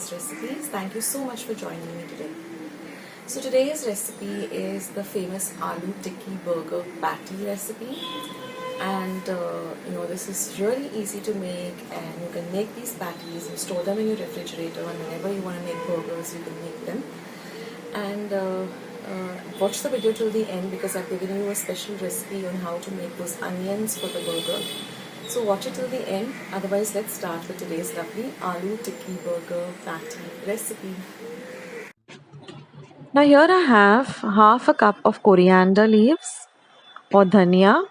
Pooja's recipes. Thank you so much for joining me today. So today's recipe is the famous Aloo Tikki burger patty recipe, and this is really easy to make, and you can make these patties and store them in your refrigerator, and whenever you want to make burgers you can make them. And watch the video till the end because I've given you a special recipe on how to make those onions for the burger. So watch it till the end. Otherwise, let's start with today's lovely Aloo Tikki burger patty recipe. Now here I have half a cup of coriander leaves or dhania,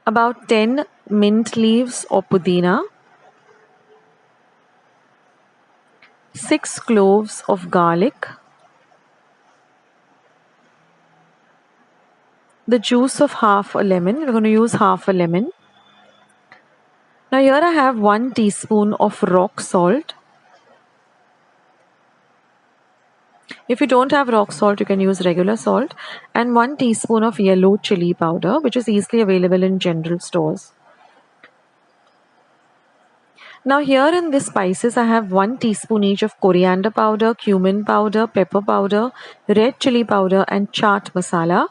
about 10 mint leaves or pudina, 6 cloves of garlic, the juice of half a lemon. We're going to use half a lemon. Now here I have 1 teaspoon of rock salt. If you don't have rock salt, you can use regular salt, and 1 teaspoon of yellow chili powder, which is easily available in general stores. Now here in these spices, I have 1 teaspoon each of coriander powder, cumin powder, pepper powder, red chili powder, and chaat masala.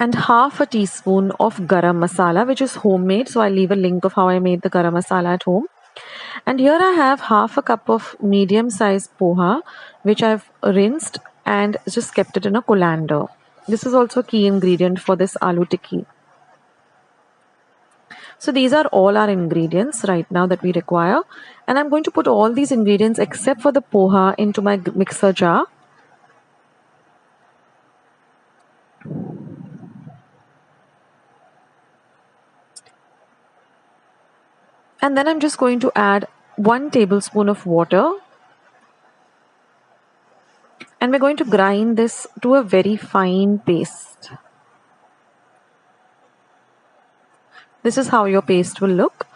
And half a teaspoon of garam masala, which is homemade. So I'll leave a link of how I made the garam masala at home. And here I have half a cup of medium sized poha, which I've rinsed and just kept it in a colander. This is also a key ingredient for this aloo tikki. So these are all our ingredients right now that we require. And I'm going to put all these ingredients except for the poha into my mixer jar. And then I'm just going to add 1 tablespoon of water. And we're going to grind this to a very fine paste. This is how your paste will look.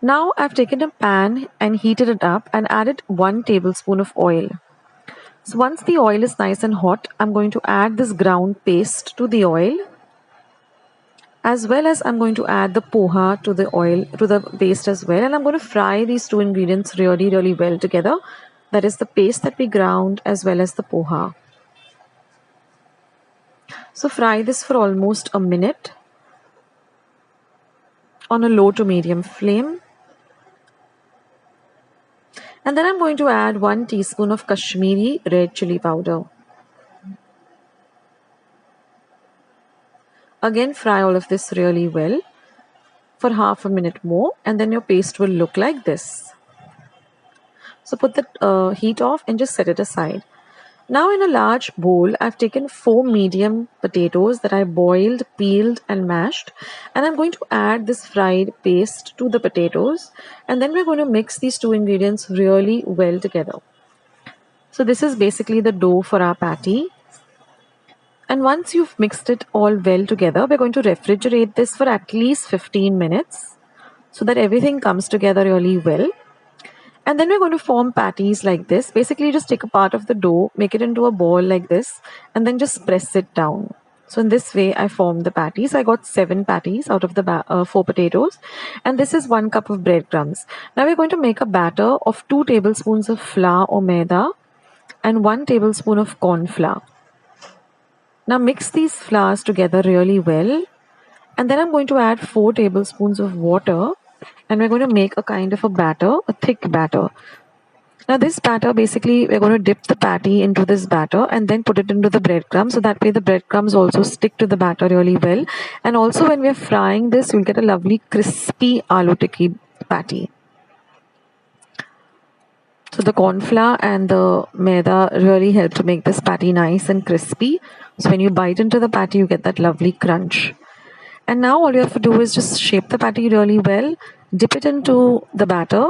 Now I've taken a pan and heated it up and added 1 tablespoon of oil. So once the oil is nice and hot, I'm going to add this ground paste to the oil, as well as I'm going to add the poha to the oil, to the paste as well. And I'm going to fry these two ingredients really well together. That is the paste that we ground as well as the poha. So fry this for almost a minute on a low to medium flame. And then I'm going to add 1 teaspoon of Kashmiri red chili powder. Again, fry all of this really well for half a minute more, and then your paste will look like this. So put the heat off and just set it aside. Now in a large bowl, I've taken 4 medium potatoes that I boiled, peeled and mashed, and I'm going to add this fried paste to the potatoes, and then we're going to mix these two ingredients really well together. So this is basically the dough for our patty. And once you've mixed it all well together, we're going to refrigerate this for at least 15 minutes so that everything comes together really well. And then we're going to form patties like this. Basically, just take a part of the dough, make it into a ball like this, and then just press it down. So in this way, I formed the patties. I got 7 patties out of the 4 potatoes. And this is 1 cup of breadcrumbs. Now we're going to make a batter of 2 tablespoons of flour or maida and 1 tablespoon of corn flour. Now mix these flours together really well. And then I'm going to add 4 tablespoons of water. And we're going to make a kind of a batter, a thick batter. Now this batter, basically, we're going to dip the patty into this batter and then put it into the breadcrumbs. So that way the breadcrumbs also stick to the batter really well. And also when we're frying this, you'll get a lovely crispy aloo tikki patty. So the corn flour and the maida really help to make this patty nice and crispy. So when you bite into the patty, you get that lovely crunch. And now all you have to do is just shape the patty really well, dip it into the batter,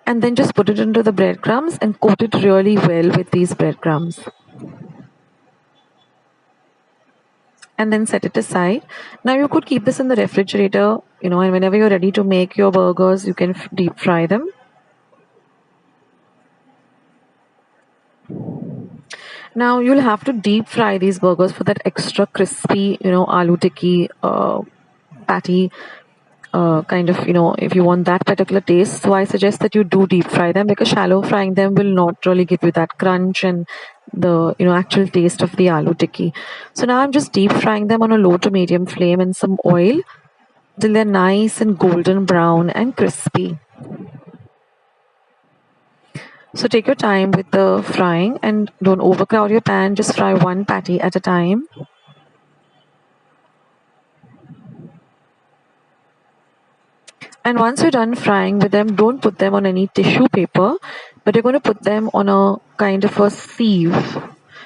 and then just put it into the breadcrumbs and coat it really well with these breadcrumbs. And then set it aside. Now you could keep this in the refrigerator, and whenever you're ready to make your burgers, you can deep fry them. Now you'll have to deep fry these burgers for that extra crispy, aloo tikki patty kind of, if you want that particular taste. So I suggest that you do deep fry them, because shallow frying them will not really give you that crunch and the, actual taste of the aloo tikki. So now I'm just deep frying them on a low to medium flame in some oil till they're nice and golden brown and crispy. So take your time with the frying and don't overcrowd your pan. Just fry one patty at a time. And once you're done frying with them, don't put them on any tissue paper, but you're going to put them on a kind of a sieve.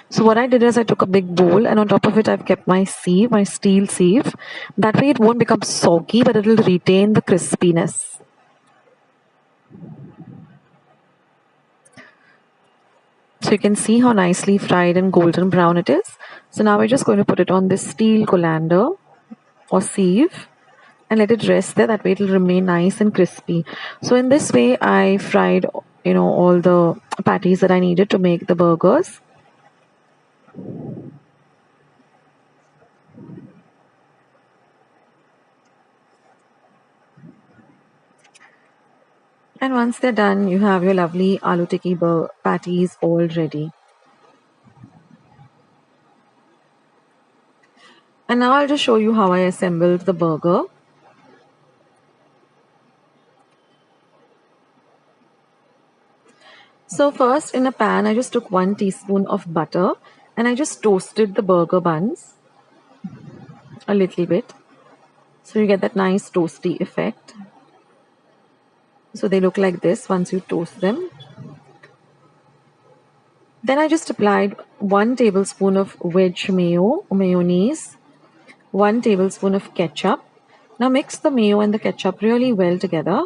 So what I did is I took a big bowl, and on top of it I've kept my sieve, my steel sieve. That way it won't become soggy, but it'll retain the crispiness. So you can see how nicely fried and golden brown it is. So now we're just going to put it on this steel colander or sieve and let it rest there. That way it will remain nice and crispy. So in this way I fried all the patties that I needed to make the burgers. And once they're done, you have your lovely aloo tikki patties all ready. And now I'll just show you how I assembled the burger. So first, in a pan, I just took 1 teaspoon of butter and I just toasted the burger buns a little bit. So you get that nice toasty effect. So they look like this once you toast them. Then I just applied 1 tablespoon of mayonnaise, 1 tablespoon of ketchup. Now mix the mayo and the ketchup really well together.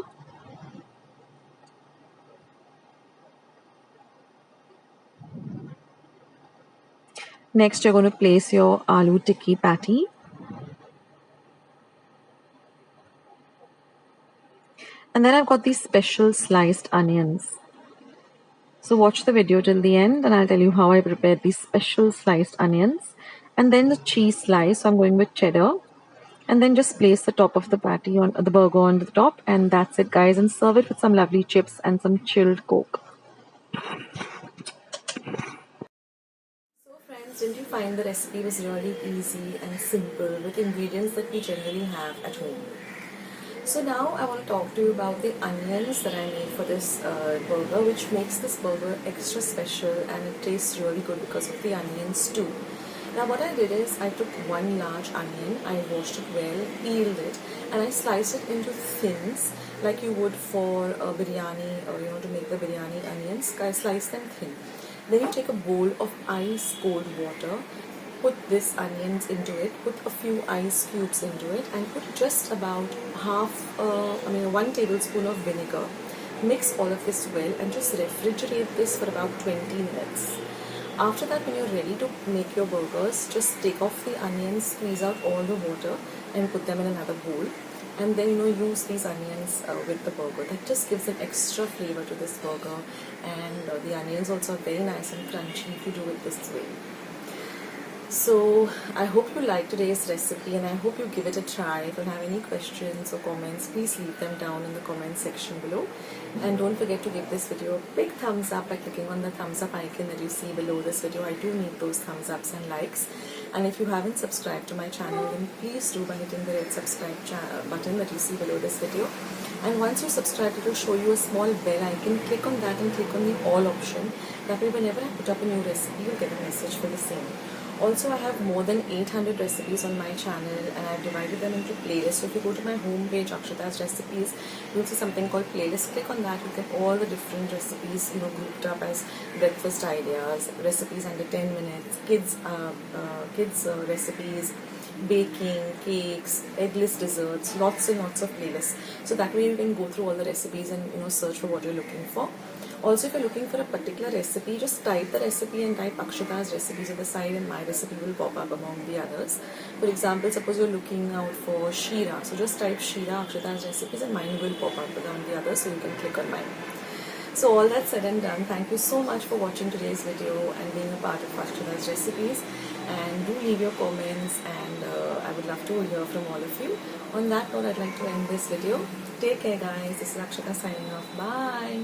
Next, you're going to place your aloo tikki patty. And then I've got these special sliced onions. So watch the video till the end and I'll tell you how I prepared these special sliced onions. And then the cheese slice, so I'm going with cheddar. And then just place the top of the patty on the burger on the top, and that's it, guys. And serve it with some lovely chips and some chilled Coke. So friends, didn't you find the recipe was really easy and simple with ingredients that we generally have at home? So now I want to talk to you about the onions that I made for this burger, which makes this burger extra special and it tastes really good because of the onions too. Now what I did is I took 1 large onion, I washed it well, peeled it, and I sliced it into thins like you would for a biryani, or to make the biryani onions. I slice them thin. Then you take a bowl of ice cold water, put this onions into it, put a few ice cubes into it, and put just about 1 tablespoon of vinegar. Mix all of this well and just refrigerate this for about 20 minutes. After that, when you're ready to make your burgers, just take off the onions, squeeze out all the water and put them in another bowl. And then use these onions with the burger. That just gives an extra flavor to this burger, and the onions also are very nice and crunchy if you do it this way. So I hope you like today's recipe and I hope you give it a try. If you have any questions or comments, please leave them down in the comment section below. And don't forget to give this video a big thumbs up by clicking on the thumbs up icon that you see below this video. I do need those thumbs ups and likes. And if you haven't subscribed to my channel, then please do by hitting the red subscribe button that you see below this video. And once you subscribe, it will show you a small bell icon. Click on that and click on the all option. That way whenever I put up a new recipe, you'll get a message for the same. Also, I have more than 800 recipes on my channel and I've divided them into playlists. So if you go to my homepage, Akshatas recipes, you'll see something called playlist. Click on that, you get all the different recipes, grouped up as breakfast ideas, recipes under 10 minutes, kids recipes, baking, cakes, eggless desserts, lots and lots of playlists. So that way you can go through all the recipes and search for what you're looking for. Also, if you're looking for a particular recipe, just type the recipe and type Akshatas recipes at the side and my recipe will pop up among the others. For example, suppose you're looking out for Sheera, so just type Sheera Akshatas recipes and mine will pop up among the others, so you can click on mine. So all that said and done, thank you so much for watching today's video and being a part of Akshatas recipes. And do leave your comments, and I would love to hear from all of you. On that note, I'd like to end this video. Take care, guys. This is Akshata signing off. Bye.